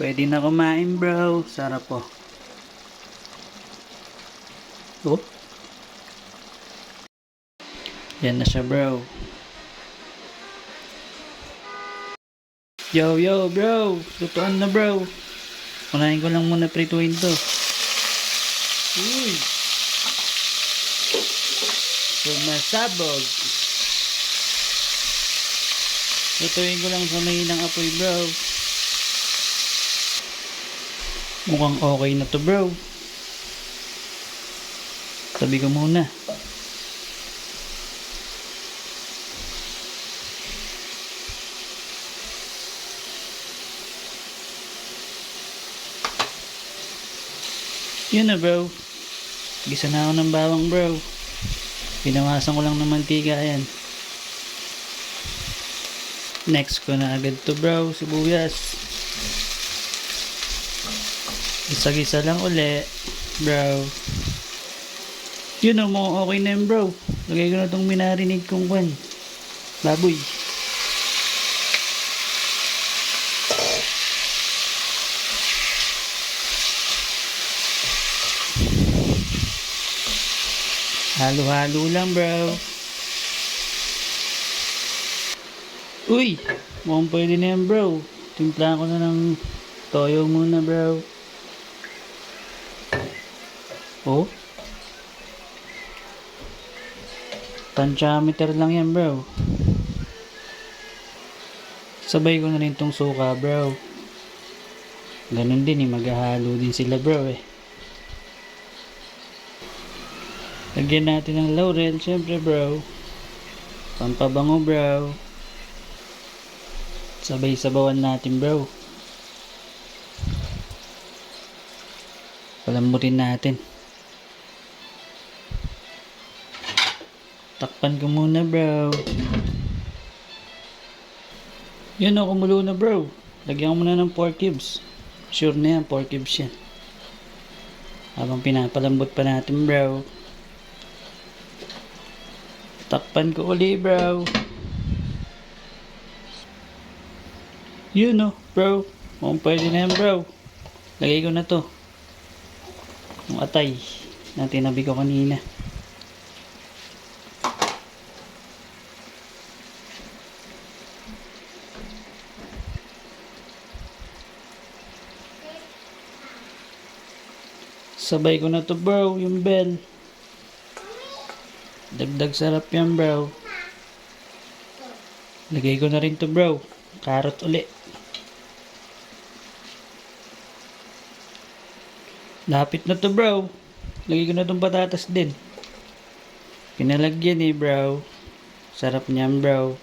Pwede na kumain, bro. Sarap po. Oh. Yan na siya, bro. Yo, yo, bro. Lutuan na, bro. Unahin ko lang muna prituin to. Uy. Sumasabog. Lutuin ko lang sa mahinang apoy, bro. Mukhang okay na to, bro. Tabi ko muna. Yun na, bro. Gisa na ako ng bawang, bro. Pinawasan ko lang ng mantika, ayan. Next ko na agad to, bro. Sibuyas. Gisa-gisa lang uli, bro. Yun o, mo okay na yun, bro. Lagay ko na itong minarinig kong kwan. Baboy. Halo-halo lang, bro. Uy, mukhang pwede na yan, bro. Timpla ko na ng toyo muna, bro. Oh. Tantiameter lang yan, bro. Sabay ko na rin tong suka, bro. Ganun din eh, maghahalo din sila, bro eh. Lagyan natin ng laurel, syempre, bro. Pampabango, bro. Sabay sabawan natin, bro. Palambutin natin. Takpan ko muna, bro. Yun o, kumulo na, bro. Lagyan ko muna ng 4 cubes. Sure na yan, 4 cubes yan. Habang pinapalambot pa natin, bro. Takpan ko uli, bro. Yun o, bro. Kung pwede na yan, bro. Lagay ko na to. Yung atay na tinabi ko kanina. Sabay ko na to, bro, yung bell. Dagdag sarap yan, bro. Lagay ko na rin to, bro. Carrot uli. Lapit na to, bro. Lagay ko na tong patatas din. Pinalagyan eh, bro. Sarap niyan, bro.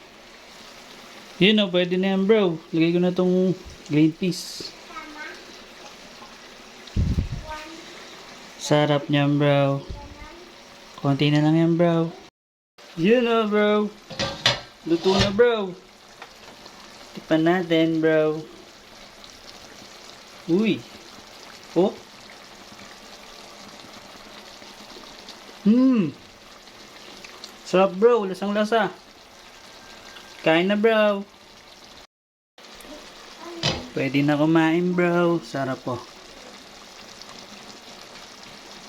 Yun o, pwede na yan, bro. Lagay ko na tong green peas. Sarap niyan, bro. Konti na lang yan, bro. Yun o, bro. Luto na, bro. Tipan natin, bro. Uy. Oh. Sarap, bro. Lasang lasa. Kain na, bro. Pwede na kumain, bro. Sarap po.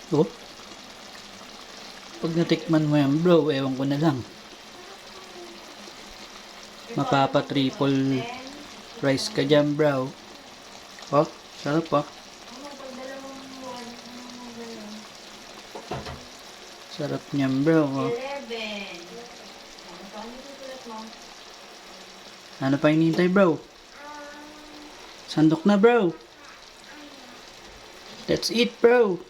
Oh. Pag natikman mo yan, bro, ewan ko na lang. Mapapa triple rice ka dyan, bro. Oh, sarap po. Sarap niyan, bro. Oh. Ano pa hinihintay, bro? Sandok na, bro. Let's eat, bro.